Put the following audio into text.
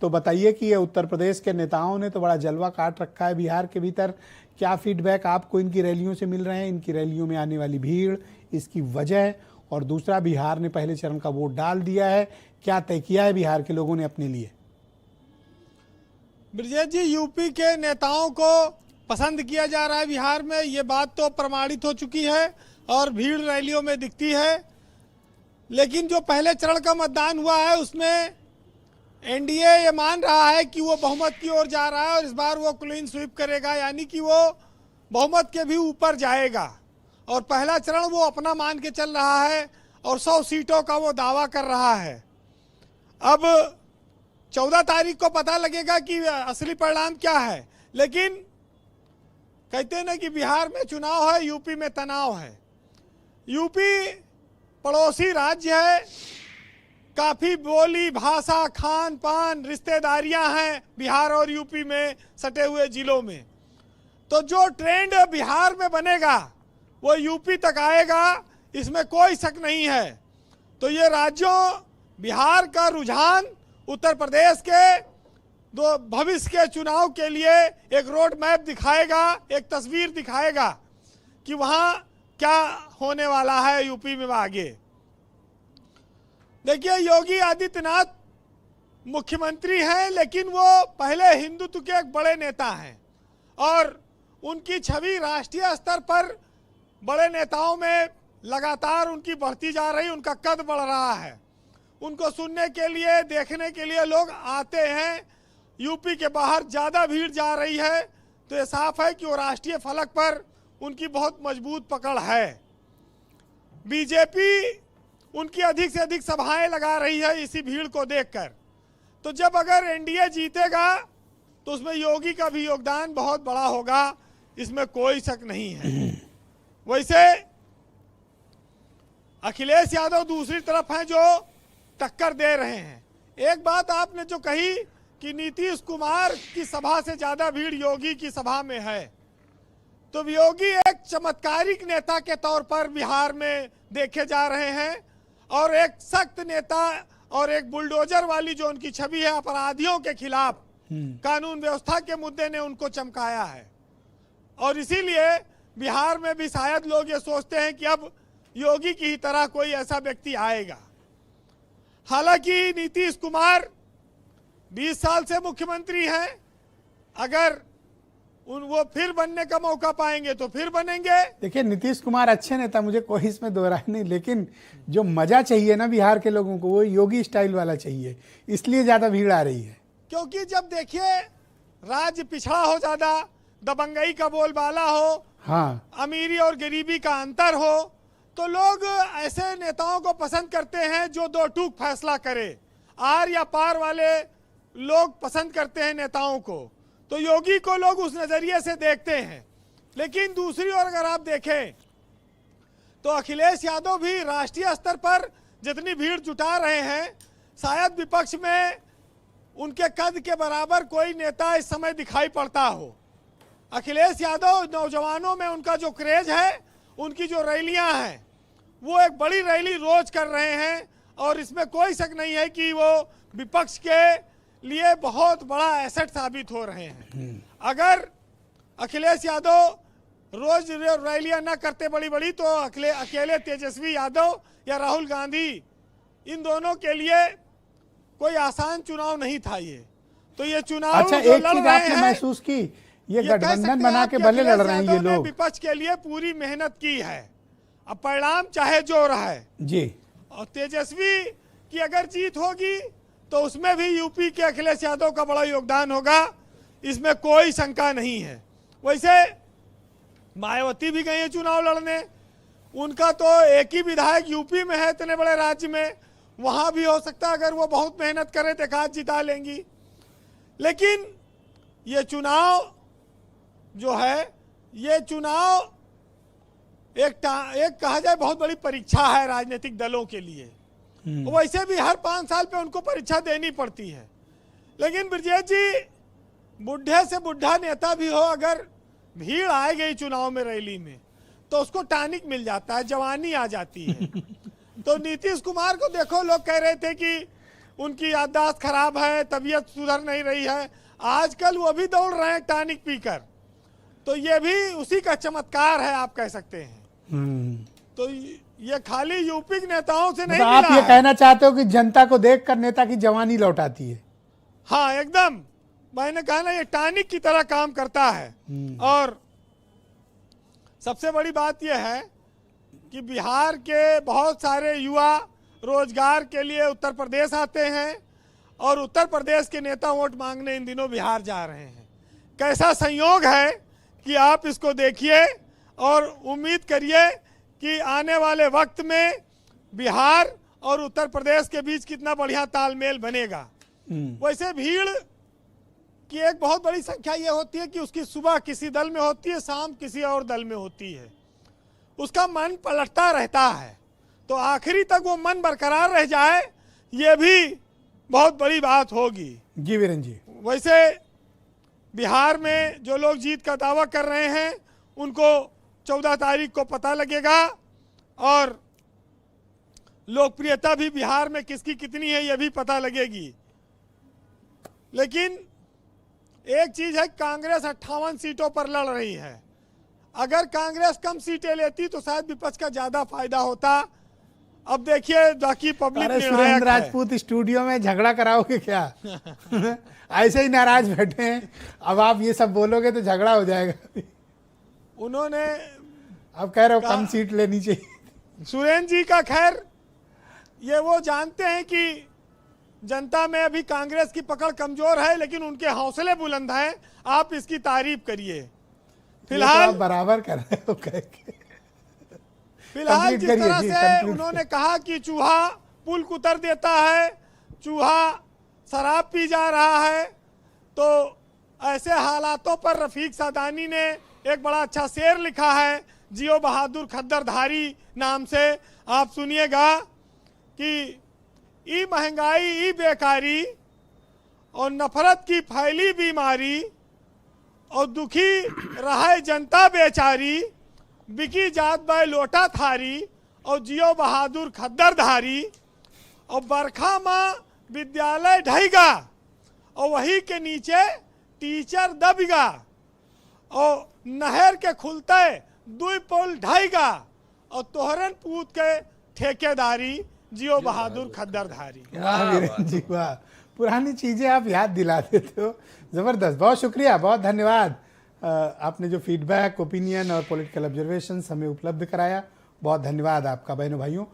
तो बताइए कि ये उत्तर प्रदेश के नेताओं ने तो बड़ा जलवा काट रखा है बिहार के भीतर। क्या फीडबैक आपको इनकी रैलियों से मिल रहे हैं, इनकी रैलियों में आने वाली भीड़, इसकी वजह, और दूसरा बिहार ने पहले चरण का वोट डाल दिया है, क्या तय किया है बिहार के लोगों ने अपने लिए? ब्रजेश जी, यूपी के नेताओं को पसंद किया जा रहा है बिहार में, ये बात तो प्रमाणित हो चुकी है और भीड़ रैलियों में दिखती है। लेकिन जो पहले चरण का मतदान हुआ है उसमें एनडीए ये मान रहा है कि वो बहुमत की ओर जा रहा है और इस बार वो क्लीन स्वीप करेगा, यानी कि वो बहुमत के भी ऊपर जाएगा। और पहला चरण वो अपना मान के चल रहा है और 100 सीटों का वो दावा कर रहा है। अब 14 तारीख को पता लगेगा कि असली परिणाम क्या है। लेकिन कहते हैं ना कि बिहार में चुनाव है, यूपी में तनाव है। यूपी पड़ोसी राज्य है, काफ़ी बोली भाषा खान पान रिश्तेदारियां हैं बिहार और यूपी में सटे हुए जिलों में। तो जो ट्रेंड बिहार में बनेगा वो यूपी तक आएगा, इसमें कोई शक नहीं है। तो ये राज्यों, बिहार का रुझान उत्तर प्रदेश के दो भविष्य के चुनाव के लिए एक रोड मैप दिखाएगा, एक तस्वीर दिखाएगा कि वहाँ क्या होने वाला है यूपी में आगे। देखिए, योगी आदित्यनाथ मुख्यमंत्री हैं, लेकिन वो पहले हिंदुत्व के एक बड़े नेता हैं और उनकी छवि राष्ट्रीय स्तर पर बड़े नेताओं में लगातार उनकी बढ़ती जा रही, उनका कद बढ़ रहा है। उनको सुनने के लिए, देखने के लिए लोग आते हैं। यूपी के बाहर ज़्यादा भीड़ जा रही है, तो ये साफ है कि वो राष्ट्रीय फलक पर उनकी बहुत मजबूत पकड़ है। बीजेपी उनकी अधिक से अधिक सभाएं लगा रही है इसी भीड़ को देखकर। तो जब अगर एनडीए जीतेगा तो उसमें योगी का भी योगदान बहुत बड़ा होगा, इसमें कोई शक नहीं है। वैसे अखिलेश यादव दूसरी तरफ हैं जो टक्कर दे रहे हैं। एक बात आपने जो कही कि नीतीश कुमार की सभा से ज्यादा भीड़ योगी की सभा में है, तो योगी एक चमत्कारिक नेता के तौर पर बिहार में देखे जा रहे हैं और एक सख्त नेता और एक बुलडोजर वाली जो उनकी छवि है, अपराधियों के खिलाफ कानून व्यवस्था के मुद्दे ने उनको चमकाया है। और इसीलिए बिहार में भी शायद लोग ये सोचते हैं कि अब योगी की ही तरह कोई ऐसा व्यक्ति आएगा। हालांकि नीतीश कुमार 20 साल से मुख्यमंत्री हैं, अगर वो फिर बनने का मौका पाएंगे तो फिर बनेंगे। देखिए, नीतीश कुमार अच्छे नेता, मुझे कोई इसमें दो राय नहीं, लेकिन जो मजा चाहिए ना बिहार के लोगों को वो योगी स्टाइल वाला चाहिए, इसलिए ज्यादा भीड़ आ रही है। क्योंकि जब देखिए राज्य पिछड़ा हो, ज्यादा दबंगई का बोलबाला हो, हाँ, अमीरी और गरीबी का अंतर हो, तो लोग ऐसे नेताओं को पसंद करते हैं जो दो टूक फैसला करे। आर या पार वाले लोग पसंद करते हैं नेताओं को, तो योगी को लोग उस नजरिए से देखते हैं। लेकिन दूसरी ओर अगर आप देखें तो अखिलेश यादव भी राष्ट्रीय स्तर पर जितनी भीड़ जुटा रहे हैं, शायद विपक्ष में उनके कद के बराबर कोई नेता इस समय दिखाई पड़ता हो। अखिलेश यादव, नौजवानों में उनका जो क्रेज है, उनकी जो रैलियां हैं, वो एक बड़ी रैली रोज कर रहे हैं और इसमें कोई शक नहीं है कि वो विपक्ष के लिए बहुत बड़ा एसेट साबित हो रहे हैं। अगर अखिलेश यादव रोज रैलियां ना करते बड़ी बड़ी, तो अकेले तेजस्वी यादव या राहुल गांधी, इन दोनों के लिए कोई आसान चुनाव नहीं था ये। तो ये चुनाव अच्छा, एक चीज आपने महसूस की, ये गठबंधन बना के भले लड़ रहे हैं ये लोग, विपक्ष के लिए पूरी मेहनत की है। अब परिणाम चाहे जो रहा है जी, और तेजस्वी की अगर जीत होगी तो उसमें भी यूपी के अखिलेश यादव का बड़ा योगदान होगा, इसमें कोई शंका नहीं है। वैसे मायावती भी गई है चुनाव लड़ने, उनका तो एक ही विधायक यूपी में है इतने बड़े राज्य में, वहां भी हो सकता है अगर वो बहुत मेहनत करें तो एक जिता लेंगी। लेकिन ये चुनाव जो है, ये चुनाव एक कहा जाए बहुत बड़ी परीक्षा है राजनीतिक दलों के लिए। वैसे भी हर 5 साल पे उनको परीक्षा देनी पड़ती है। लेकिन ब्रजेश जी, बुढ़े से बुढ़ा नेता भी हो, अगर भीड़ आ गई चुनाव में रैली में, तो उसको टॉनिक मिल जाता है, जवानी आ जाती है। तो नीतीश कुमार को देखो, लोग कह रहे थे कि उनकी याददाश्त खराब है, तबीयत सुधर नहीं रही है, आजकल वो भी दौड़ रहे हैं टॉनिक पीकर। तो ये भी उसी का चमत्कार है, आप कह सकते हैं। तो ये खाली यूपी के नेताओं से नहीं मतलब आप मिला ये है। कहना चाहते हो कि जनता को देखकर नेता की जवानी लौटाती है। हाँ एकदम, मैंने कहा ना, ये टॉनिक की तरह काम करता है। और सबसे बड़ी बात यह है कि बिहार के बहुत सारे युवा रोजगार के लिए उत्तर प्रदेश आते हैं और उत्तर प्रदेश के नेता वोट मांगने इन दिनों बिहार जा रहे हैं। कैसा संयोग है कि आप इसको देखिए और उम्मीद करिए कि आने वाले वक्त में बिहार और उत्तर प्रदेश के बीच कितना बढ़िया तालमेल बनेगा। वैसे भीड़ की एक बहुत बड़ी संख्या ये होती है कि उसकी सुबह किसी दल में होती है, शाम किसी और दल में होती है, उसका मन पलटता रहता है। तो आखिरी तक वो मन बरकरार रह जाए, ये भी बहुत बड़ी बात होगी। जी वीरेंद्र जी, वैसे बिहार में जो लोग जीत का दावा कर रहे हैं उनको 14 तारीख को पता लगेगा और लोकप्रियता भी बिहार में किसकी कितनी है ये भी पता लगेगी। लेकिन एक चीज है, कांग्रेस 58 सीटों पर लड़ रही है। अगर कांग्रेस कम सीटें लेती तो शायद विपक्ष का ज्यादा फायदा होता। अब देखिए बाकी पब्लिक अरे निर्णायक सुरेंद्र है। राजपूत स्टूडियो में झगड़ा कराओगे क्या? ऐसे ही नाराज बैठे हैं, अब आप ये सब बोलोगे तो झगड़ा हो जाएगा। उन्होंने अब कह रहे हो कम सीट लेनी चाहिए। सुरेंद्र जी का खैर ये वो जानते हैं कि जनता में अभी कांग्रेस की पकड़ कमजोर है, लेकिन उनके हौसले बुलंद हैं। आप इसकी तारीफ करिए। फिलहाल आप बराबर कर रहे हो कह के। फिलहाल Complete जिस करिए तरह जी, से complete उन्होंने कहा कि चूहा पुल कुतर देता है, चूहा शराब पी जा रहा है, तो ऐसे हालातों पर रफीक सादानी ने एक बड़ा अच्छा शेर लिखा है जियो बहादुर खद्दरधारी नाम से। आप सुनिएगा कि ई महंगाई, ई बेकारी और नफरत की फैली बीमारी और दुखी रहे जनता बेचारी, बिकी जात बाय लोटा थारी और जियो बहादुर खद्दरधारी, और बरखा माँ विद्यालय ढहेगा और वही के नीचे टीचर दबेगा, और नहर के खुलते दुई पुल ढहेगा और तोहरन पूत के ठेकेदारी, जियो बहादुर खद्दरधारी। वाह वीरेंद्र जी वाह, पुरानी चीजें आप याद दिला देते हो। जबरदस्त, बहुत शुक्रिया, बहुत धन्यवाद। आपने जो फीडबैक, ओपिनियन और पॉलिटिकल ऑब्जर्वेशंस हमें उपलब्ध कराया, बहुत धन्यवाद आपका बहनों भाइयों।